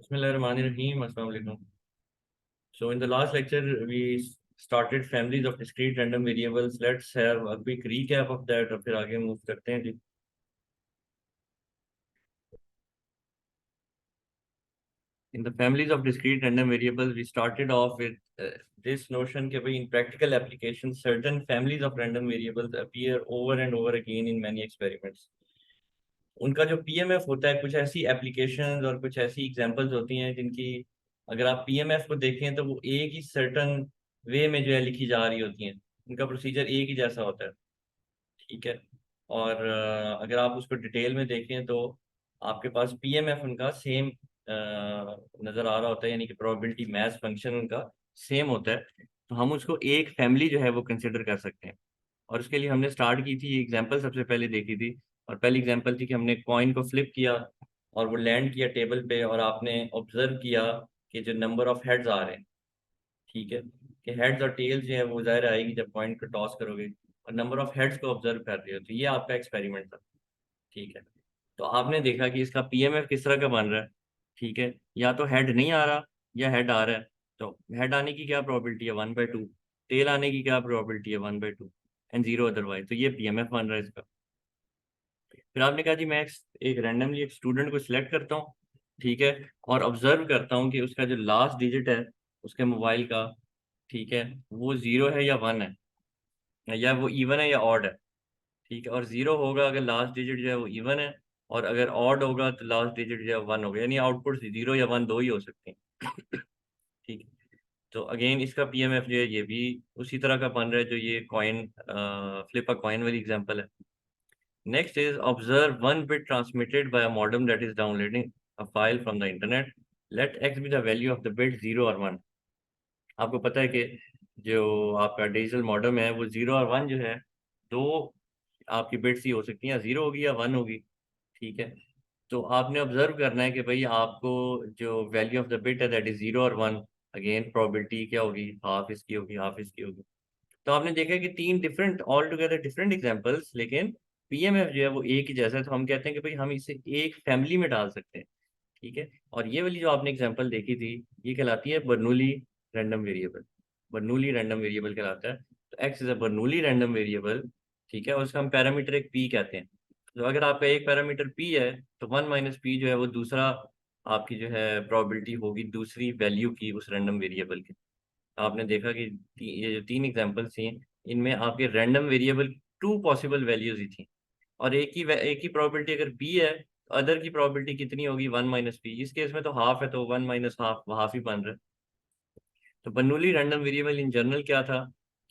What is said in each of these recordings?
Bismillahirrahmanirrahim. Assalamu alaikum. So in the last lecture, we started families of discrete random variables. Let's have a quick recap of that और फिर आगे move करते हैं जी. In the families of discrete random variables, we started off with this notion that in practical applications, certain families of random variables appear over and over again in many experiments. उनका जो PMF होता है, कुछ ऐसी applications और कुछ ऐसी examples होती हैं जिनकी अगर आप पीएमएफ को देखें तो वो एक ही सर्टन वे में जो है लिखी जा रही होती हैं. उनका प्रोसीजर एक ही जैसा होता है. ठीक है. और अगर आप उसको डिटेल में देखें तो आपके पास पीएमएफ उनका सेम नज़र आ रहा होता है, यानी कि प्रोबेबिलिटी मैच फंक्शन उनका सेम होता है. तो हम उसको एक फैमिली जो है वो कंसिडर कर सकते हैं. और उसके लिए हमने स्टार्ट की थी, एग्जांपल सबसे पहले देखी थी. और पहली एग्जांपल थी कि हमने कॉइन को फ्लिप किया और वो लैंड किया टेबल पे, और आपने ऑब्जर्व किया कि जो नंबर ऑफ हेड्स आ रहे हैं, ठीक है, कि हेड्स और टेल्स जो है वो ज़ाहिर आएगी जब कॉइन को टॉस करोगे, और नंबर ऑफ हेड्स को ऑब्जर्व कर रहे हो. तो ये आपका एक्सपेरिमेंट था. ठीक है. तो आपने देखा कि इसका पीएमएफ किस तरह का बन रहा है. ठीक है. या तो हेड नहीं आ रहा या हेड आ रहा है. तो हेड आने की क्या प्रोबेबिलिटी है, 1/2. टेल आने की क्या प्रोबेबिलिटी है, 1/2. And zero otherwise. तो ये पीएमएफ बन रहा है इसका. फिर आपने कहा जी मैं एक रैंडमली एक स्टूडेंट को सिलेक्ट करता हूँ. ठीक है. और ऑब्जर्व करता हूँ कि उसका जो लास्ट डिजिट है उसके मोबाइल का, ठीक है, वो जीरो है या वन है, या वो इवन है या ऑड है. ठीक है. और जीरो होगा अगर लास्ट डिजिट जो है वो इवन है, और अगर ऑड होगा तो लास्ट डिजिट जो है वन होगा, यानी आउटपुट जीरो या वन दो ही हो सकते हैं. ठीक है. तो अगेन इसका पीएमएफ जो है ये भी उसी तरह का बन रहा है जो ये कॉइन फ्लिप अ कॉइन वाली एग्जांपल है. Next is observe one bit transmitted by a modem that is downloading a file from the internet. Let x be the value of the bit 0 और 1. आपको पता है कि जो आपका डिजिटल मॉडेम है वो 0 और 1 जो है, दो आपकी बिट्स ही हो सकती हैं, 0 होगी या 1 होगी. ठीक है. तो आपने ऑब्जर्व करना है कि भाई आपको जो वैल्यू ऑफ द बिट है दैट इज 0 और 1. अगेन प्रोबेबिलिटी क्या होगी, हाफ इसकी होगी, हाफ इसकी होगी. तो आपने देखा कि तीन different all together different examples, लेकिन पीएमएफ जो है वो एक ही जैसा है. तो हम कहते हैं कि भाई हम इसे एक फैमिली में डाल सकते हैं. ठीक है. और ये वाली जो आपने एग्जांपल देखी थी ये कहलाती है Bernoulli random variable. Bernoulli random variable कहलाता है. तो x is a Bernoulli random variable. ठीक है. और उसका हम पैरामीटर एक पी कहते हैं. तो अगर आपका एक पैरामीटर पी है तो वन माइनस पी जो है वो दूसरा आपकी जो है प्रोबेबिलिटी होगी दूसरी वैल्यू की उस रैंडम वेरिएबल की. आपने देखा कि ये जो तीन एग्जांपल्स थी इनमें आपके random variable two possible values ही थी. और एक ही प्रोबेबिलिटी अगर पी है तो अदर की प्रोबेबिलिटी कितनी होगी, वन माइनस पी. इस केस में तो हाफ है तो वन माइनस हाफ, हाफ ही बन रहा है. तो बर्नूली रैंडम वेरिएबल इन जनरल क्या था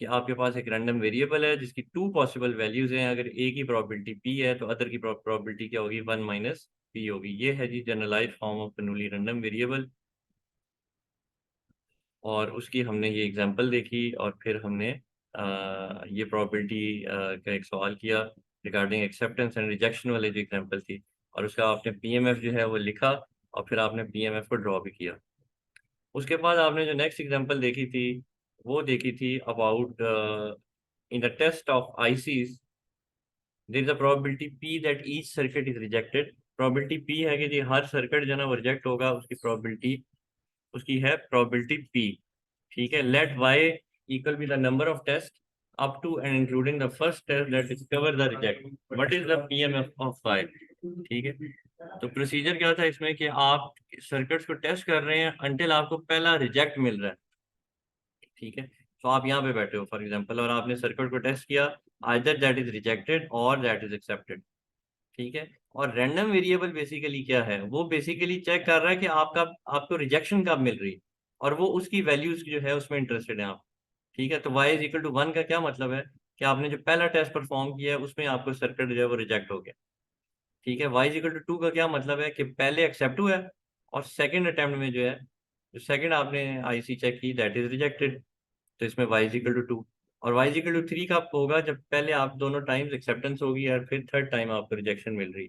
कि आपके पास एक रैंडम वेरिएबल है जिसकी टू पॉसिबल वैल्यूज हैं. अगर एक ही प्रोबेबिलिटी पी है तो अदर की प्रोबेबिलिटी क्या होगी, वन माइनस पी होगी. ये है जी generalize form of Bernoulli random variable. और उसकी हमने ये एग्जांपल देखी और फिर हमने ये प्रोबेबिलिटी का एक सवाल किया रिगार्डिंग एक्सेप्टेंस एंड रिजेक्शन वाले जो एग्जांपल थी. और उसका आपने पीएमएफ जो है वो लिखा और फिर आपने पीएमएफ को ड्रॉ भी किया. उसके बाद आपने जो नेक्स्ट एग्जांपल देखी थी वो देखी थी about in the test of ICs there is a probability P that each circuit is rejected. Probability P है कि जी हर सर्किट जो है ना वो रिजेक्ट होगा, उसकी प्रोबेबिलिटी उसकी है प्रोबेबिलिटी पी. ठीक है. Let Y equal be the number of test up to and including the first test that discover the reject. What is the PMF of Y. ठीक है. तो प्रोसीजर क्या था इसमें कि आप सर्किट्स को टेस्ट कर रहे हैं अंटिल आपको पहला रिजेक्ट मिल रहा है. ठीक है. तो आप यहाँ पे बैठे हो फॉर एग्जांपल और आपने सर्किट को टेस्ट किया, आइदर दैट इज रिजेक्टेड और दैट इज एक्सेप्टेड. ठीक है. और रैंडम वेरिएबल बेसिकली क्या है, वो बेसिकली चेक कर रहा है कि आपका आपको रिजेक्शन कब मिल रही है, और वो उसकी वैल्यूज जो है उसमें इंटरेस्टेड है आप. ठीक है. तो y is equal to one का क्या मतलब है कि आपने जो पहला टेस्ट परफॉर्म किया है उसमें आपको सर्किट जो है वो रिजेक्ट हो गया. ठीक है. y is equal to two का क्या मतलब है कि पहले एक्सेप्ट हुआ है और सेकेंड अटेम्प्ट में जो है जो सेकेंड आपने आईसी चेक की दैट इज रिजेक्टेड. तो इसमें y is equal to two. और y is equal to three कब होगा, जब पहले आप दोनों टाइम्स एक्सेप्टेंस होगी और फिर थर्ड टाइम आपको रिजेक्शन मिल रही.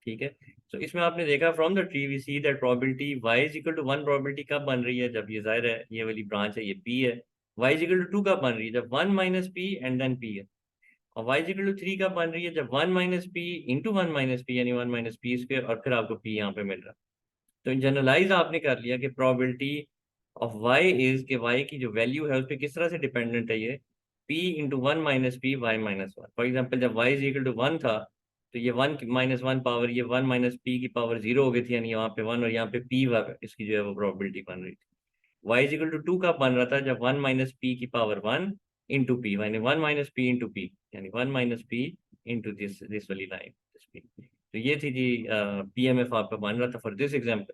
ठीक है. तो इसमें आपने देखा from the tree we see that probability y is equal to one probability कब बन रही है, जब ये जाहिर है ये वाली ब्रांच है ये p है. y is equal to two कब बन रही है, जब one minus P and then p है. और y is equal to three कब बन रही है, जब one minus P into one minus P यानी वन माइनस पी स्क्वायर और फिर आपको p यहाँ पे मिल रहा है. तो जनरलाइज आपने कर लिया कि प्रोबेबिलिटी ऑफ वाई इज के वाई की जो वैल्यू है उस पर किस तरह से डिपेंडेंट है ये, p into one minus P Y minus one. For example जब y is equal to one था तो ये वन माइनस वन पावर, ये वन माइनस पी की पावर जीरो हो गई थी, यानी यहाँ पे वन और यहाँ पे p इसकी जो है वो प्रोबेबिलिटी बन रही थी। y is equal to two कब बन रहा था, जब वन माइनस पी की पावर वन इंटू पी, यानी one minus P into p, यानी one minus P into this वाली लाइन, दिस p। तो ये थी जी PMF आपका बन रहा था फॉर दिस एग्जाम्पल।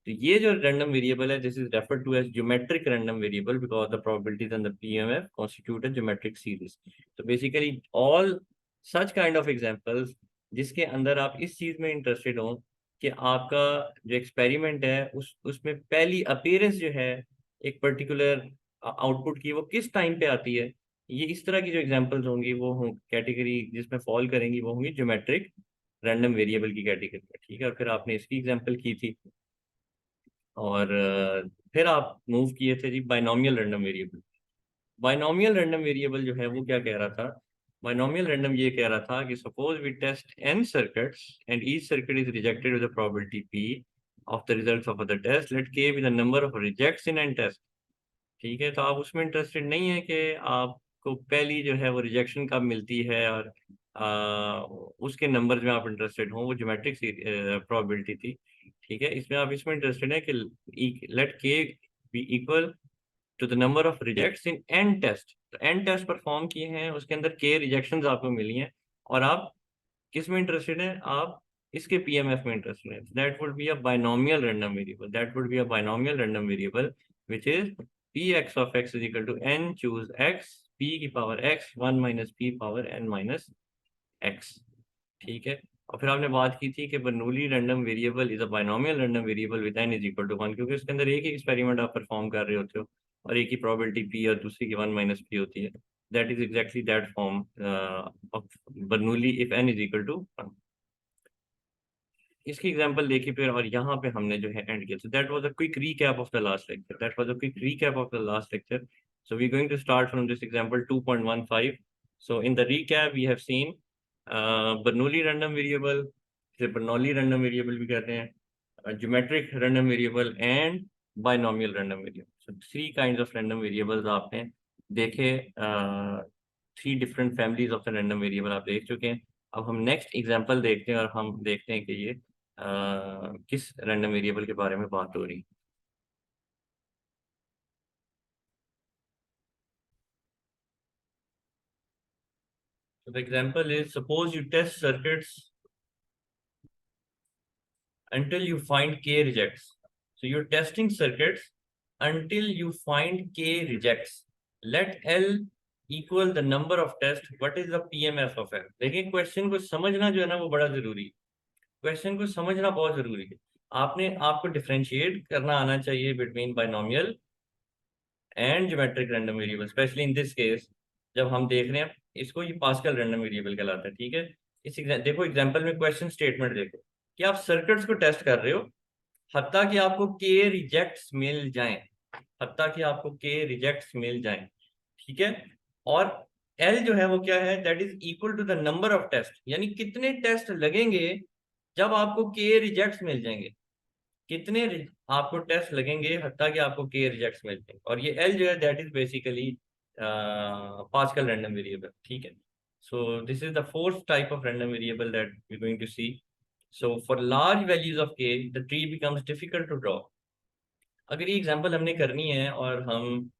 तो ये जो रैंडम वेरिएबल है, this is referred to as geometric random variable because the probabilities in the PMF constitute a geometric series। तो basically all such kind of examples जिसके अंदर आप इस चीज में इंटरेस्टेड हो कि आपका जो एक्सपेरिमेंट है उसमें पहली अपीयरेंस जो है एक पर्टिकुलर आउटपुट की वो किस टाइम पे आती है, ये इस तरह की जो एग्जांपल्स होंगी वो हों कैटेगरी जिसमें फॉल करेंगी वो होंगी ज्योमेट्रिक रैंडम वेरिएबल की कैटेगरी में। ठीक है, और फिर आपने इसकी एग्जांपल की थी। और फिर आप मूव किए थे जी binomial random variable. Binomial random variable जो है वो क्या कह रहा था, बाइनोमियल रैंडम ये कह रहा था कि suppose we test n circuits and each circuit is rejected with the probability p of the results of the test, let k be the number of rejects in n test. ठीक है, तो आप उसमें इंटरेस्टेड नहीं है कि आपको पहली जो है वो रिजेक्शन कब मिलती है और उसके नंबर में आप इंटरेस्टेड हो, वो ज्योमेट्रिक प्रोबेबिलिटी थी। ठीक है, इसमें आप इसमें इंटरेस्टेड है कि let K be equal to the number of rejects in N test. तो एन टेस्ट परफॉर्म किए हैं, उसके अंदर के रिजेक्शंस आपको मिली हैं, और आप किस में इंटरेस्टेड हैं, आप इसके पीएमएफ में इंटरेस्टेड हैं। That would be a binomial random variable, that would be a binomial random variable which is p x of x is equal to n choose x p की power x one minus P power n minus x. ठीक है, और फिर आपने बात की थी कि Bernoulli random variable is a binomial random variable with n is equal to one, क्योंकि उसके अंदर एक ही एक्सपेरिमेंट आप परफॉर्म कर रहे होते हो और एक ही प्रोबेबिलिटी p और दूसरी की वन माइनस पी होती है। That is exactly that form of Bernoulli if n is equal to one. इसकी एग्जांपल देखिए फिर, और यहाँ पे हमने जो है एंड किया। So that was a quick recap of the last lecture, that was a quick recap of the last lecture. So we're going to start from this example 2.15. So in the recap, we have seen Bernoulli random variable, इसे Bernoulli random variable भी कहते हैं, geometric random variable and binomial random variable. So three kinds of random variables आपने देखे, three different families of the random variable आप देख चुके हैं। अब हम नेक्स्ट एग्जांपल देखते हैं और हम देखते हैं कि ये किस रैंडम वेरिएबल के बारे में बात हो रही है। So the example is, suppose you test circuits until you find k rejects. So you're testing circuits until you find k rejects. Let L equal the number of tests. What is the PMF of L? देखिए question को समझना जो है ना वो बड़ा जरूरी है, क्वेश्चन को समझना बहुत जरूरी है। आपको डिफरेंशिएट करना आना चाहिए between binomial and geometric random variable, specially in this case जब हम देख रहे हैं इसको, ये पास्कल रैंडम वेरिएबल कहलाता है। ठीक है, देखो एग्जांपल में क्वेश्चन स्टेटमेंट देखो कि आप सर्किट्स को टेस्ट कर रहे हो हत्ता कि आपको के रिजेक्ट्स मिल जाएं, हत्ता कि आपको के रिजेक्ट्स मिल जाएं। ठीक है, और एल जो है वो क्या है, that is equal to the number of test, यानी कितने टेस्ट लगेंगे जब आपको के रिजेक्ट्स मिल जाएंगे, कितने आपको टेस्ट लगेंगे हत्ता कि आपको के रिजेक्ट्स मिल जाएंगे। और ये एल जो है that is basically Pascal random variable. ठीक है, so this is the fourth type of random variable that we going to see. So for large values of k, the tree becomes difficult to draw. अगर ये example हमने करनी है और हम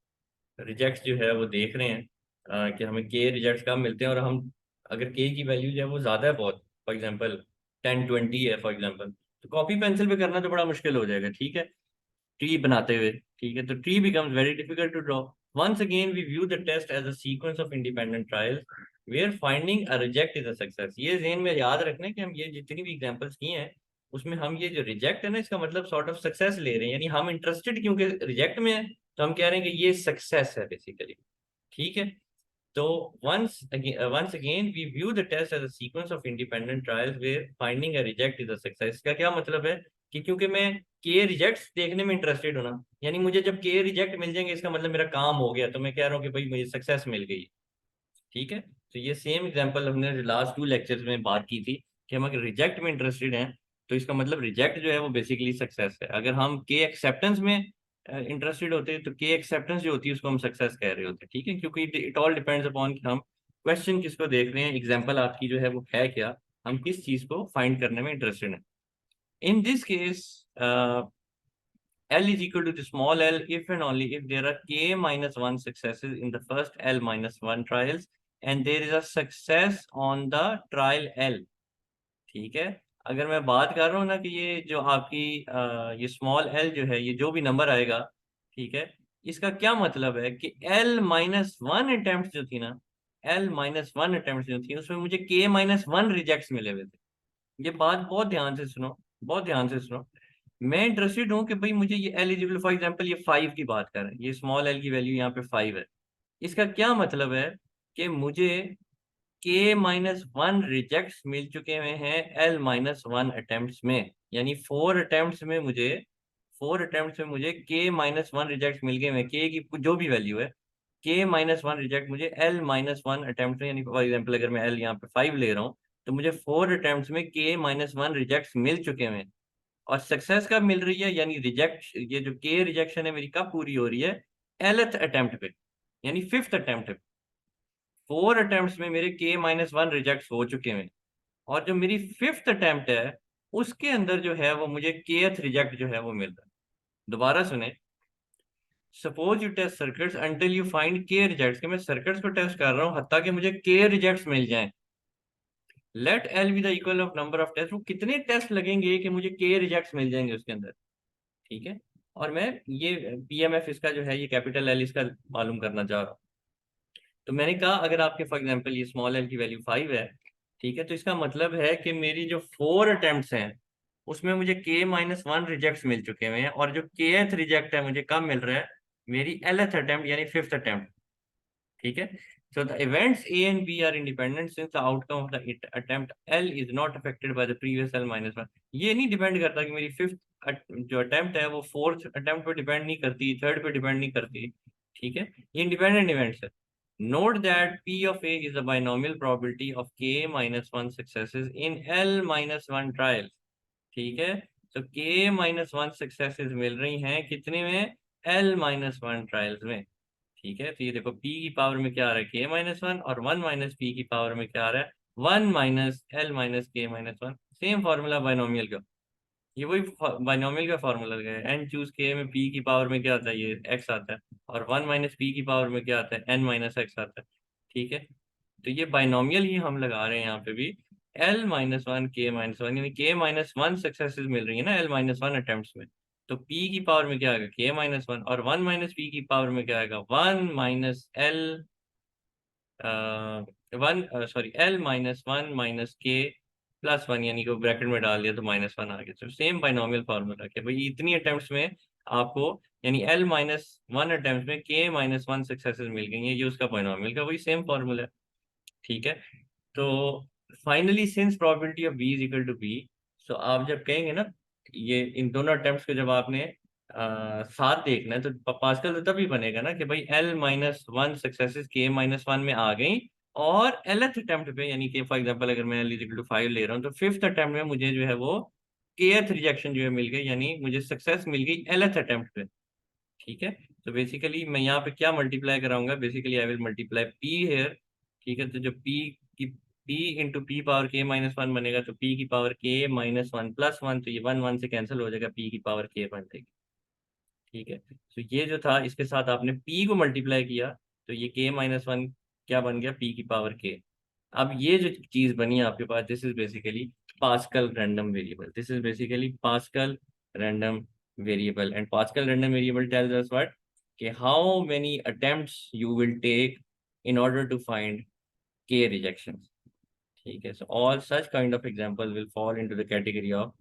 rejects जो है वो देख रहे हैं कि हमें के रिजेक्ट्स कब मिलते हैं, और हम अगर के की वैल्यू जो है वो ज़्यादा है बहुत, फॉर एग्जांपल 10-20 है फॉर एग्जांपल, तो कॉपी पेंसिल पे करना तो बड़ा मुश्किल हो जाएगा। ठीक है, ट्री बनाते हुए। ठीक है, तो tree becomes very difficult to draw. Once again we view the test as a sequence of independent trials where finding a reject is a success. ये ज़हन में याद रखना है कि हम ये जितनी भी एग्जांपल्स की हैं उसमें हम ये जो रिजेक्ट है ना, इसका मतलब सॉर्ट ऑफ सक्सेस ले रहे हैं, यानी हम इंटरेस्टेड क्योंकि रिजेक्ट में है तो हम कह रहे हैं कि ये सक्सेस है बेसिकली। ठीक है, तो once again we view the test as a sequence of independent trials where finding a reject is a success। इसका क्या मतलब है कि क्योंकि मैं के रिजेक्ट्स देखने में इंटरेस्टेड हूं ना, यानी मुझे जब के रिजेक्ट मिल जाएंगे इसका मतलब मेरा काम हो गया, तो मैं कह रहा हूँ कि भाई मुझे सक्सेस मिल गई। ठीक है, तो ये सेम एग्जांपल हमने लास्ट 2 लेक्चर्स में बात की थी कि हम अगर रिजेक्ट में इंटरेस्टेड हैं तो इसका मतलब रिजेक्ट जो है वो बेसिकली सक्सेस है। अगर हम के एक्सेप्टेंस में इंटरेस्टेड होते हैं तो के एक्सेप्टेंस जो होती है उसको हम सक्सेस कह रहे होते हैं, ठीक है, क्योंकि इट ऑल डिपेंड्स अपॉन कि हम क्वेश्चन किसको देख रहे हैं, एग्जाम्पल आपकी जो है वो है क्या, हम किस चीज को फाइंड करने में इंटरेस्टेड हैं। In this case L is equal to the small l if and only if there are k minus 1 successes in the first L minus 1 trials and there is a success on the trial L। ठीक है, अगर मैं बात कर रहा हूँ ना कि ये जो आपकी ये स्मॉल एल जो है, ये जो भी नंबर आएगा, ठीक है, इसका क्या मतलब है कि एल माइनस वन अटेम्प्ट जो थी ना, एल माइनस वन अटेम्प्ट जो थी उसमें मुझे के माइनस वन रिजेक्ट्स मिले हुए थे। ये बात बहुत ध्यान से सुनो, बहुत ध्यान से सुनो। मैं इंटरेस्टेड हूँ कि भाई मुझे ये एलिजिबल, फॉर एग्जांपल ये 5 की बात कर रहे हैं, ये स्मॉल एल की वैल्यू यहाँ पे 5 है। इसका क्या मतलब है कि मुझे के माइनस वन रिजेक्ट्स मिल चुके हुए हैं एल माइनस वन अटेम्प्ट में, यानी 4 अटेम्प्ट्स में मुझे के माइनस वन रिजेक्ट मिल गए हैं, के की जो भी वैल्यू है, के माइनस वन रिजेक्ट मुझे एल माइनस वन अटेम्प्ट में, यानी फॉर एग्जाम्पल अगर मैं एल यहाँ पे 5 ले रहा हूँ तो मुझे 4 अटेम्प्ट्स में के माइनस वन रिजेक्ट मिल चुके हैं। और सक्सेस कब मिल रही है, यानी रिजेक्ट, ये जो के रिजेक्शन है मेरी कब पूरी हो रही है, एलथ अटेम्प्ट पे, यानी फिफ्थ अटेम्प्ट पे। 4 अटेम्प्ट्स में मेरे के माइनस वन रिजेक्ट हो चुके हैं, और जो मेरी फिफ्थ अटेम्प्ट है उसके अंदर जो है वो मुझे केथ रिजेक्ट जो है वो मिल रहा है। दोबारा सुने, suppose you test circuits until you find K rejects, कि मैं सर्किट्स को टेस्ट कर रहा हूँ हत्ता कि मुझे के रिजेक्ट्स मिल जाएं। Let L be the equal of number of test, वो कितने टेस्ट लगेंगे कि मुझे के रिजेक्ट्स मिल जाएंगे उसके अंदर, ठीक है। और मैं ये पीएमएफ इसका जो है, ये कैपिटल एल इसका मालूम करना चाह रहा हूँ। तो मैंने कहा अगर आपके फॉर एग्जांपल ये स्मॉल एल की वैल्यू 5 है, ठीक है, तो इसका मतलब है कि मेरी जो 4 अटेम्प्ट्स हैं उसमें मुझे के माइनस वन रिजेक्ट मिल चुके हुए हैं, और जो केथ रिजेक्ट है मुझे कब मिल रहा है, मेरी एलथ अटेम्प्ट यानी फिफ्थ अटेम्प्ट, ठीक है। So the events A and B are independent since the outcome of the attempt L is not affected by the previous L minus one। ये नहीं डिपेंड करता कि मेरी फिफ्थ जो अटेम्प्ट है वो फोर्थ अटेम्प्ट पे डिपेंड नहीं करती, थर्ड पे डिपेंड नहीं करती, ठीक है, ये इंडिपेंडेंट इवेंट्स है। Note that P of A is a binomial probability of K minus one successes in L minus one trials, ठीक है। तो K minus one successes मिल रही हैं कितने में, L minus one trials में, ठीक है। तो ये देखो p की पावर में क्या आ रहा है, k माइनस वन, और वन माइनस पी की पावर में क्या आ रहा है, वन माइनस एल माइनस के minus one. Same formula binomial का, ये वही बाइनोमियल का फार्मूला है, एन चूज के में p की पावर में क्या आता है, ये x आता है, और वन माइनस पी की पावर में क्या आता है, n माइनस एक्स आता है, ठीक है। तो ये बाइनोमियल ही हम लगा रहे हैं यहाँ पे भी, एल माइनस वन के माइनस वन, यानी के माइनस वन सक्सेसेस मिल रही है ना एल माइनस वन अटेम्प्ट में। तो p की पावर में क्या आएगा, के माइनस वन, और वन माइनस पी की पावर में क्या आएगा, one minus L, one sorry L minus one minus K plus one, यानी कि ब्रैकेट में डाल दिया तो माइनस वन आ गया। तो सेम बाइनोमियल फार्मूला के भाई इतनी अटेम्प्ट्स में आपको, यानी एल माइनस वन अटेम्प्ट में के माइनस वन सक्सेसेस मिल गई हैं, ये उसका बाइनोमियल का वही सेम फार्मूला है, ठीक है। तो finally since probability of b is equal to b, so आप जब कहेंगे ना, ये इन दोनों अटेम्प्ट्स को जब आपने साथ देखना है तो पास्कल तो तभी बनेगा ना कि भाई एल माइनस वन सक्सेसेस के माइनस वन में आ गई, और एलथ अटेम्प्ट पे, यानी कि फॉर एग्जांपल अगर मैं एल इज इक्वल टू 5 ले रहा हूँ तो फिफ्थ अटेम्प्ट में मुझे जो है वो केथ रिजेक्शन जो है मिल गई, यानी मुझे सक्सेस मिल गई एलथ अटेम्प्ट पे, ठीक है। तो बेसिकली मैं यहाँ पे क्या मल्टीप्लाई कराऊंगा, basically I will multiply P here, ठीक है। तो जो पी की P into P power K minus one बनेगा, तो पी की power K minus one plus one, तो ये वन वन से कैंसिल हो जाएगा, पी की पावर के बन जाएगी, ठीक है। तो ये जो था इसके साथ आपने p को मल्टीप्लाई किया, तो ये k माइनस वन क्या बन गया, p की पावर k। अब ये जो चीज बनी है आपके पास, this is basically Pascal random variable, this is basically Pascal random variable, and Pascal random variable tells us what, कि how many attempts you will take in order to find k rejections, ठीक है। So all such kind of example will fall into the category of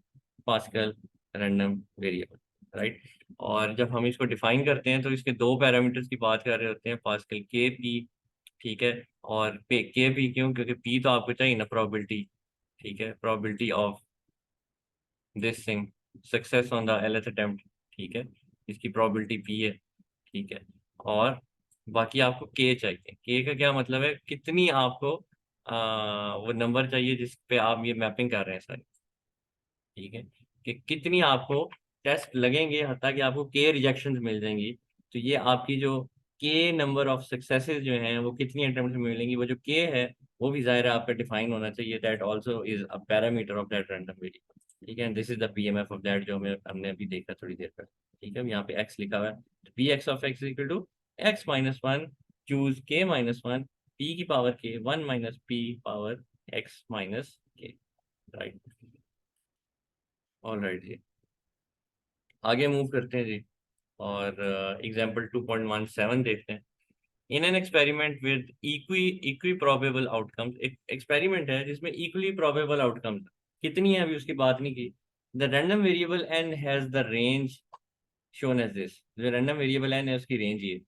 Pascal random variable, right. और जब हम इसको define करते हैं तो इसके दो पैरामीटर्स की बात कर रहे होते हैं, पास्कल के पी, ठीक है। और के पी क्यों, क्योंकि पी तो आपको चाहिए ना, प्रोबेबिलिटी, ठीक है, probability of this thing success on the Lth attempt, ठीक है, इसकी प्रोबेबिलिटी पी है, ठीक है। और बाकी आपको के चाहिए, के का क्या मतलब है, कितनी आपको वो नंबर चाहिए जिस पे आप ये मैपिंग कर रहे हैं सारी, ठीक है, कि कितनी आपको टेस्ट लगेंगे ताकि आपको के रिजेक्शंस मिल जाएंगी। तो ये आपकी जो के नंबर ऑफ सक्सेसेस जो हैं वो कितनी अटेम्प्ट में मिलेंगी, वो जो के है वो भी ज़ाहिर है आपका डिफाइन होना चाहिए, that also is a parameter of that random variable. ठीक है, this is the PMF of that जो हमें हमने अभी देखा थोड़ी देर पहले। ठीक है, यहाँ पे एक्स लिखा हुआ है, P x of X equal to X minus one choose K minus one P की power K one minus P power X minus K. Right, all right जी, आगे मूव करते हैं जी, और एग्जाम्पल 2.17 देखते हैं। In an experiment with equi probable outcomes, एक experiment है जिसमें इक्वली प्रोबेबल आउटकम्स कितनी है अभी उसकी बात नहीं की। The random variable N has the range shown as this, जो रैंडम वेरिएबल एन है उसकी रेंज ये,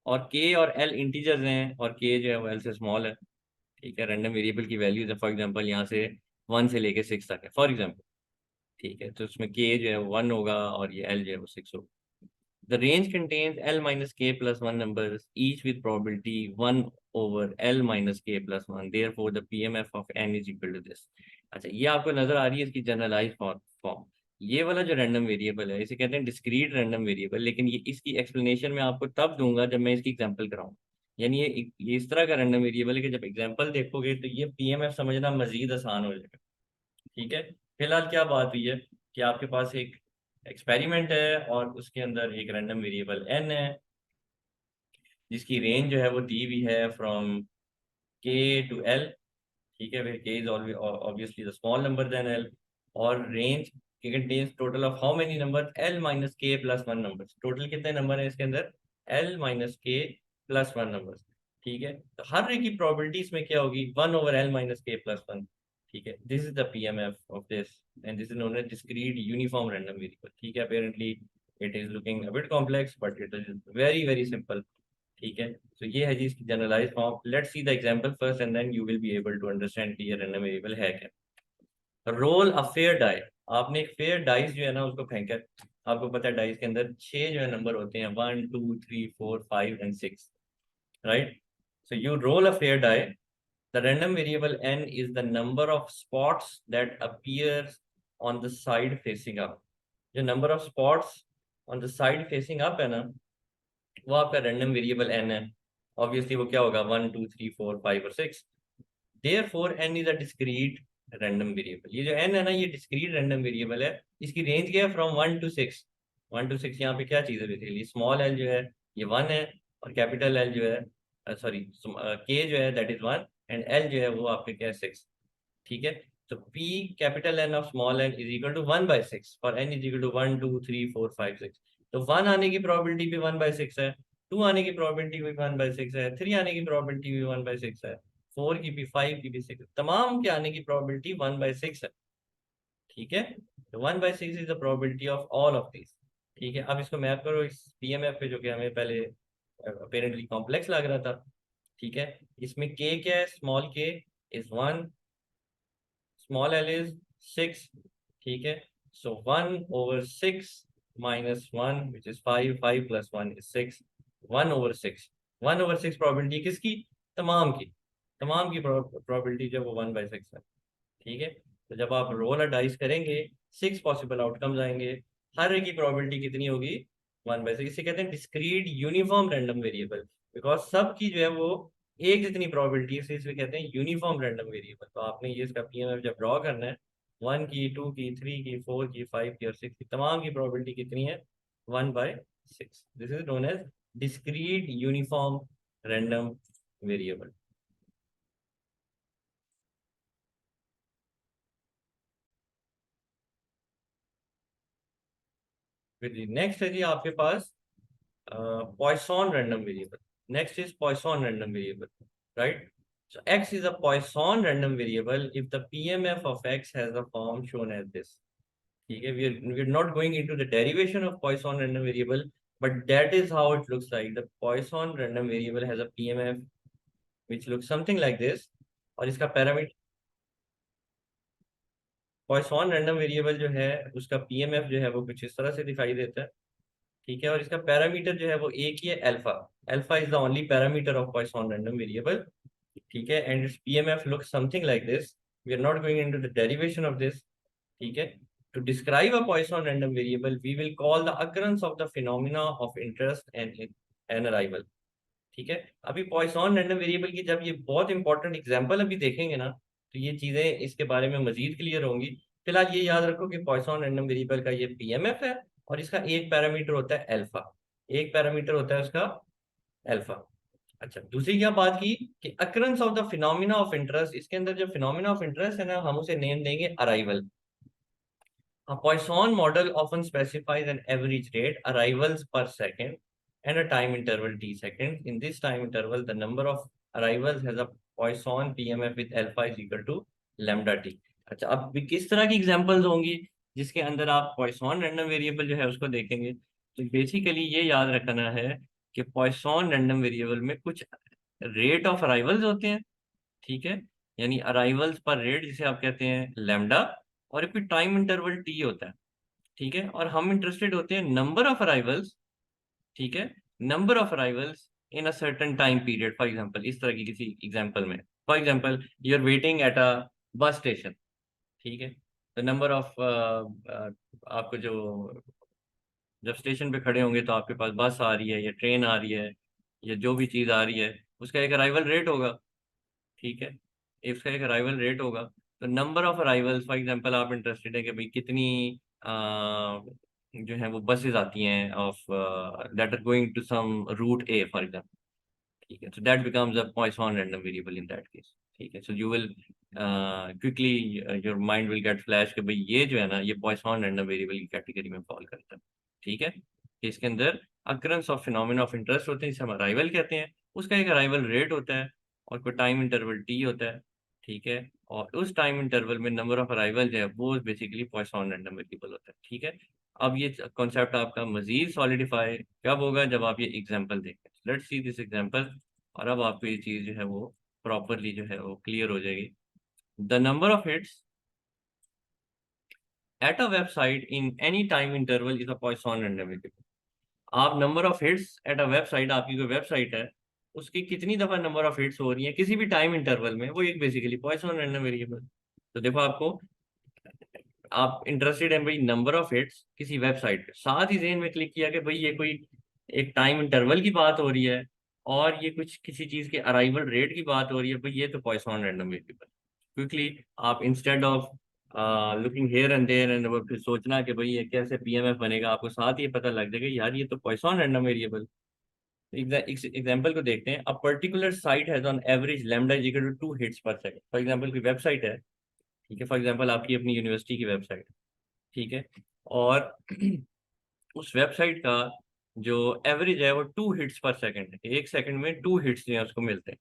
और के और एल इंटीजर्स हैं और के जो है वो एल से स्मॉल है। ठीक है, रैंडम वेरिएबल की वैल्यूज है, फॉर एग्जांपल यहाँ से 1 से लेके 6 तक है फॉर एग्जांपल। ठीक है, तो उसमें के जो है वो 1 होगा और ये एल जो है वो 6 होगा। The range contains L minus K plus 1 numbers, each with probability 1 over L minus K plus 1. Therefore, the PMF of N is equal to this. अच्छा, ये आपको नजर आ रही है इसकी जनरलाइज फॉर्म। ये वाला जो रैंडम वेरिएबल है इसे कहते हैं डिस्क्रीट रैंडम वेरिएबल, लेकिन ये इसकी एक्सप्लेनेशन मैं आपको तब दूंगा जब मैं इसकी एग्जांपल कराऊं। यानी ये इस तरह का रैंडम वेरिएबल है कि जब एग्जांपल देखोगे तो ये पीएमएफ समझना मजीद आसान हो जाएगा। ठीक है, फिलहाल क्या बात हुई है कि आपके पास एक एक्सपेरिमेंट है और उसके अंदर एक रैंडम वेरिएबल एन है जिसकी रेंज जो है वो दी हुई है फ्रॉम के टू एल। ठीक है, where K is obviously the small number than L, और range K contains total of how many number L minus K plus one number. Total कितने नंबर है इसके अंदर, L minus K plus one number. ठीक है, तो हर एक की प्रोबेबिलिटी इसमें क्या होगी, 1 over L minus K plus one. ठीक है, this is the PMF of this and this is known as discrete uniform random variable. ठीक है, apparently it is looking a bit complex but it is very very simple. ठीक है, तो ये है जी इसकी generalize form. Let's see the example first and then you will be able to understand कि ये रैंडम वेरिएबल है क्या। रोल अ फेयर डाई, आपने एक फेयर डाइस जो है ना उसको फेंका। आपको पता है डाइस के अंदर 6 जो है नंबर होते हैं, 1 2 3 4 5 and 6। Right, so you roll a fair die. The random variable n is the number of spots that appears on the side facing up. जो number of spots on the side facing up है ना, वो आपका random variable n है। Obviously वो क्या होगा, 1 2 3 4 5 और 6। Therefore n is a discrete random variable। ये जो n है ना ये discrete random variable है। इसकी रेंज क्या है, फ्रॉम 1 to 6। 1 to 6 यहाँ पे क्या चीज़ है बेसिकली, स्मॉल एल जो है ये 1 है, और कैपिटल एल जो है सॉरी के जो है दैट इज 1, एंड एल जो है वो आपके क्या है 6। ठीक है, तो P capital N of small N is equal to 1/6 और एन इज इक्वल टू 1 2 3 4 5 6। तो 1 आने की प्रोबेबिलिटी भी 1/6 है, 2 आने की प्रोबेबिलिटी भी 1/6 है, 3 आने की प्रोबेबिलिटी भी 1/6 है, 4 की भी, 5 की भी, 6, तमाम के आने की प्रोबेबिलिटी 1/6 है। ठीक है, तो 1/6 is the probability of all of this. ठीक है, अब इसको मैप करो इस पीएमएफ पे जो कि हमें पहले अपेरेंटली कॉम्प्लेक्स लग रहा था। ठीक है, इसमें के क्या है, स्मॉल के इज 1, स्मॉल एल इज 6। ठीक है, सो 1/6 minus 1 which is 5, 5 plus 1 is 6। 1/6, 1/6 probability किसकी, तमाम की, तमाम की प्रोबेबिलिटी जो वो 1/6 है। ठीक है, तो जब आप रोल और डाइस करेंगे 6 पॉसिबल आउटकम्स आएंगे, हर एक की प्रोबेबिलिटी कितनी होगी, 1/6। इसे कहते हैं discrete uniform random variable, because सब की जो है वो एक जितनी प्रोबेबिलिटी है, इसे कहते हैं यूनिफॉर्म रैंडम वेरिएबल। तो आपने ये इसका पीएमएफ जब ड्रॉ करना है, 1 की, 2 की, 3 की, 4 की, 5 की और 6 की, तमाम की प्रोबेबिलिटी कितनी है, 1/6। This is known as discrete uniform random variable. फिर नेक्स्ट है जी आपके पास Poisson random variable. Next is Poisson random variable, right? So x is a Poisson random variable if the PMF of x has a form shown as this. ठीक है, we are not going into the derivation of Poisson random variable, but that is how it looks like. The Poisson random variable has a PMF which looks something like this, और इसका parameter, Poisson random variable जो है उसका PMF जो है वो कुछ इस तरह से दिखाई देता है। ठीक है, और इसका पैरामीटर जो है वो एक ही है, alpha. Alpha is the only parameter of Poisson random variable. ठीक है, and its PMF looks something like this. We are not going into the derivation of this, ठीक है। To describe a Poisson random variable we will call the occurrence of the phenomena of interest and arrival. ठीक है। अभी Poisson random variable की जब ये बहुत important example अभी देखेंगे ना, तो ये चीजें इसके बारे में मजीद क्लियर होंगी। फिलहाल ये याद रखो कि पॉइसन रैंडम वेरिएबल का ये पीएमएफ है, और इसका एक पैरामीटर होता है अल्फा। एक पैरामीटर होता है उसका अल्फा। अच्छा, दूसरी क्या बात की कि occurrence of the phenomena of interest, इसके अंदर जो फिनोमिना ऑफ इंटरेस्ट है ना, हम उसे नेम देंगे arrival. A Poisson model often specifies an average rate, arrivals per second, and a time interval t seconds. In this time interval, the number of arrivals has a Poisson PMF with alpha is equal to lambda t. अच्छा, अब भी किस तरह की examples होंगी जिसके अंदर आप पॉइसन रैंडम वेरिएबल जो है उसको देखेंगे? तो बेसिकली ये याद रखना है कि पॉइसन रैंडम वेरिएबल में कुछ रेट ऑफ अराइवल्स होते हैं। ठीक है। यानी अराइवल्स पर रेट जिसे आप कहते हैं लैम्डा, और एक टाइम इंटरवल टी होता है। ठीक है। और हम इंटरेस्टेड होते हैं नंबर ऑफ अराइवल्स। ठीक है। Number of arrivals in a certain time period. For example, इस तरह की किसी एग्जांपल में, for example you are waiting at a bus station. ठीक है। तो नंबर ऑफ आपको जो, जब स्टेशन पे खड़े होंगे तो आपके पास बस आ रही है या ट्रेन आ रही है या जो भी चीज़ आ रही है, उसका एक अराइवल रेट होगा। ठीक है। इसका एक अराइवल रेट होगा। तो number of arrivals, for example आप इंटरेस्टेड है कि भाई कितनी जो है वो बसेस आती हैं of that are going to some route A for example. ठीक है। So that becomes a Poisson random variable in that case. ठीक है। So you will quickly your mind will get flash कि भाई ये जो है ना, ये Poisson random variable की कैटेगरी में फॉल करता है। ठीक है। कि इसके अंदर occurrence of phenomena of interest होते हैं जिसे हम अराइवल कहते हैं, उसका एक अराइवल रेट होता है और कोई टाइम इंटरवल टी होता है। ठीक है। और उस टाइम इंटरवल में नंबर ऑफ अराइवल जो है वो बेसिकली Poisson random variable होता है। ठीक है। अब ये कॉन्सेप्ट आपका मजीद सॉलिडिफाई कब होगा? जब आप ये एग्जांपल देखें। Let's see this example. और अब आपको ये चीज जो है वो प्रॉपरली जो है वो क्लियर हो जाएगी। The number of hits at a website in any time interval is a Poisson random variable. आप number of hits at a website, आपकी कोई वेबसाइट है, उसकी कितनी दफा नंबर ऑफ हिट्स हो रही है किसी भी टाइम इंटरवल में, वो एक बेसिकली पॉइसन रैंडम वेरिएबल। तो देखो, आपको, आप इंटरेस्टेड हैं भाई नंबर ऑफ हिट्स किसी वेबसाइट पे, साथ ही जेन में क्लिक किया कि भाई ये कोई एक टाइम इंटरवल की बात हो रही है और ये कुछ किसी चीज के अराइवल रेट की बात हो रही है, भाई ये तो पॉइसन रैंडम वेरिएबल। क्विकली आप instead of looking here and there and फिर सोचना कि भाई ये कैसे पीएमएफ बनेगा, आपको साथ ही पता लग जाएगा यार ये तो पॉइसन रैंडम वेरिएबल। एग्जाम्पल को देखते हैं। A particular site has on average lambda is equal to 2 hits per second. For example कोई वेबसाइट है। ठीक है। फॉर एग्जांपल आपकी अपनी यूनिवर्सिटी की वेबसाइट। ठीक है। और उस वेबसाइट का जो एवरेज है वो 2 हिट्स पर सेकंड है, एक सेकंड में 2 हिट्स जो है उसको मिलते हैं।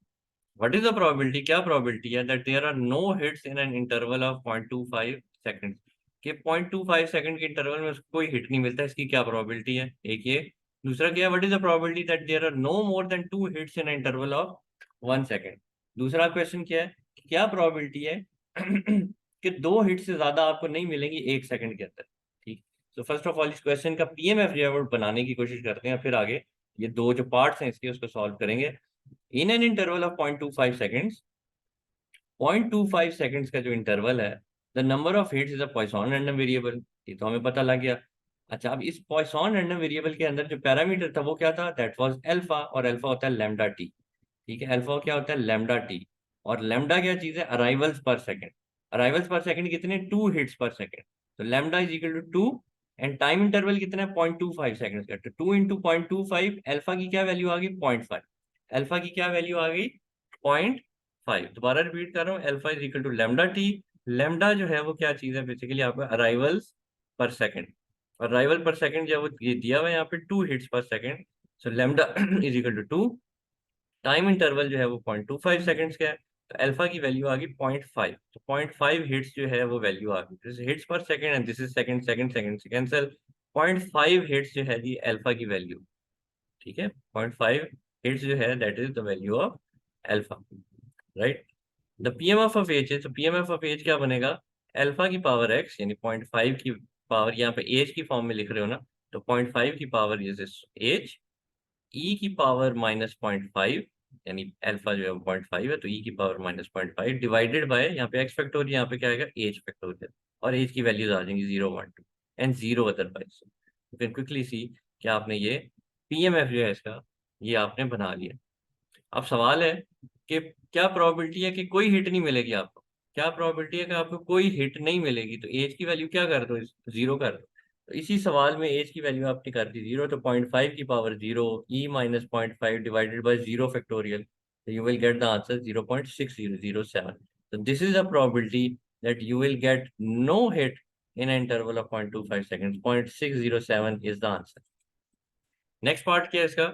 What is the probability? क्या प्रोबेबिलिटी है that there are no hits in an interval of 0.25 second? कि 0.25 सेकंड के इंटरवल में उसको कोई हिट नहीं मिलता, इसकी क्या प्रोबेबिलिटी है? एक ये। दूसरा क्या है, what is the probability that there are no more than 2 hits in interval of 1 second? दूसरा क्वेश्चन क्या है, क्या प्रोबेबिलिटी है कि 2 हिट से ज्यादा आपको नहीं मिलेंगी 1 सेकंड के अंदर? ठीक। तो फर्स्ट ऑफ ऑल इस क्वेश्चन का पीएमएफ जो है वो बनाने की कोशिश करते हैं, फिर आगे ये दो जो पार्ट्स हैं इसके उसको सॉल्व करेंगे। इन an interval of 0.25 seconds, 0.25 seconds का जो इंटरवल है, the number of hits is a Poisson random variable. ये तो हमें पता लग गया। अच्छा, अब इस पॉइसन रैंडम वेरिएबल के अंदर जो पैरामीटर था वो क्या था? दैट वाज अल्फा, और अल्फा होता है लैम्डा टी। ठीक है। अल्फा क्या होता है? Lambda T. और लैम्डा क्या चीज है? अराइवल्स पर सेकंड। अराइवल्स पर सेकंड कितने? 2 हिट्स पर सेकंड। तो lambda is equal to 2, and time interval कितना है? 0.25 सेकंड का। तो 2 × 0.25, अल्फा की क्या वैल्यू आ गई? 0.5। अल्फा की क्या वैल्यू आ गई? 0.5। दोबारा रिपीट कर रहा हूँ, alpha is equal to lambda T. Lambda जो है वो क्या चीज है? बेसिकली आपका अराइवल्स पर सेकंड। और अराइवल पर सेकंड जो है वो ये दिया हुआ है यहाँ पे 2 hits per second. So lambda is equal to 2। Time interval जो है वो 0.25 सेकंड्स का है। तो अल्फा की वैल्यू आ गई 0.5। तो 0.5 हिट्स जो है वो वैल्यू आ गई। This hits per second and this is second, second second से कैंसिल। 0.5 हिट्स जो है जी अल्फा की वैल्यू। ठीक है। 0.5 हिट्स जो है that is the value of alpha, right? The PMF of H है, तो पीएमएफ ऑफ एच क्या बनेगा? अल्फा की पावर एक्स, यानी 0.5 की पावर, यहाँ पे एच की फॉर्म में लिख रहे हो ना, तो 0.5 की पावर इज एच, ई की पावर -0.5, यानी अल्फा जो है 0.5 है, तो ई की पावर -0.5 डिवाइडेड बाय, यहाँ पे एक्स फैक्टोरियल, यहाँ पे क्या आएगा? H factorial. और एज की वैल्यूज आ जाएंगी 0, 1, 2 and 0 otherwise. You can quickly see कि आपने ये PMF जो है इसका ये आपने बना लिया। अब सवाल है कि क्या प्रोबेबिलिटी है कि कोई हिट नहीं मिलेगी आपको, क्या प्रोबेबिलिटी है कि आपको कोई हिट नहीं मिलेगी, तो एज की वैल्यू क्या कर दो, 0 कर दो। तो इसी सवाल में एज की वैल्यू आपने कर दी 0, तो 0.5 की power 0 e minus 0.5 divided by 0 factorial, so you will get the answer 0.6007. So this is a probability that you will get no hit in an interval of 0.25 seconds. 0.607 is the answer. Next part क्या है इसका,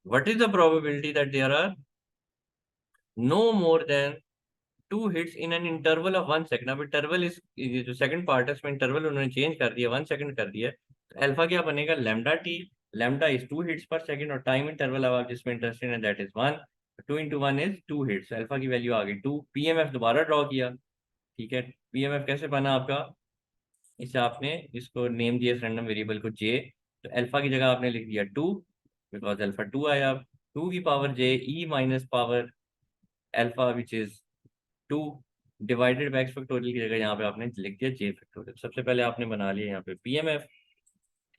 what is the probability that there are no more than two hits in an interval of 1 second. अब interval इस ये जो second part है इसमें interval उन्होंने चेंज कर दिया, 1 सेकंड कर दिया। तो अल्फा क्या बनेगा, lambda T, lambda is 2 hits per second, और टाइम इंटरवल अब आप जिसमें इंटरेस्टेड है that is 1, 2 into 1 is 2 hits. Alpha की वैल्यू आ गई 2। PMF दोबारा ड्रॉ किया, ठीक है। PMF कैसे बना आपका, इसे आपने इसको नेम दिया रैंडम वेरिएबल को जे, तो अल्फा की जगह आपने लिख दिया 2, बिकॉज अल्फा 2 आया। 2 की power J E minus power alpha which is 2 divided by x factorial की जगह यहाँ पे आपने लिख दिया जे फैक्टोरियल। सबसे पहले आपने बना लिया यहाँ पे PMF,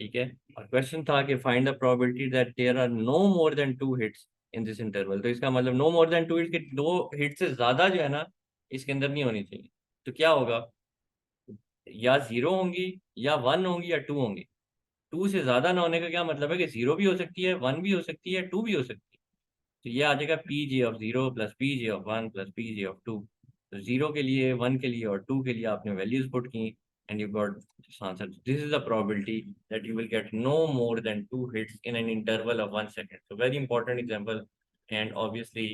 ठीक है। और क्वेश्चन था कि find the probability that there are no more than 2 hits in this interval. तो इसका मतलब नो मोर देन 2 हिट्स के 2 हिट से ज्यादा जो है ना इसके अंदर नहीं होनी चाहिए। तो क्या होगा, या 0 होंगी, या 1 होंगी, या 2 होंगी। 2 से ज्यादा ना होने का क्या मतलब है कि 0 भी हो सकती है, 1 भी हो सकती है, 2 भी हो सकती है। तो ये आ जाएगा PJ(0) plus PJ(1) plus PJ(2). तो 0 के लिए, 1 के लिए और 2 के लिए आपने वैल्यूज पुट की and you got this answer. This is the probability that you will get no more than 2 hits in an interval of 1 second. So very important example, and obviously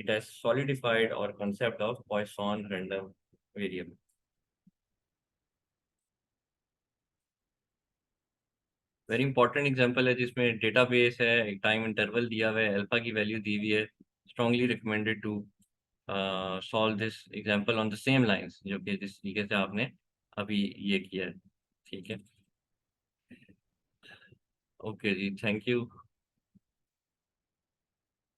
it has solidified our concept of Poisson random variable. Very important example है जिसमें database है, एक time interval दिया हुआ है, alpha की value दी हुई है। Strongly recommended to solve this example on the same lines जो कि जिस तरीके से आपने अभी ये किया है, ठीक है। ओके जी, थैंक यू।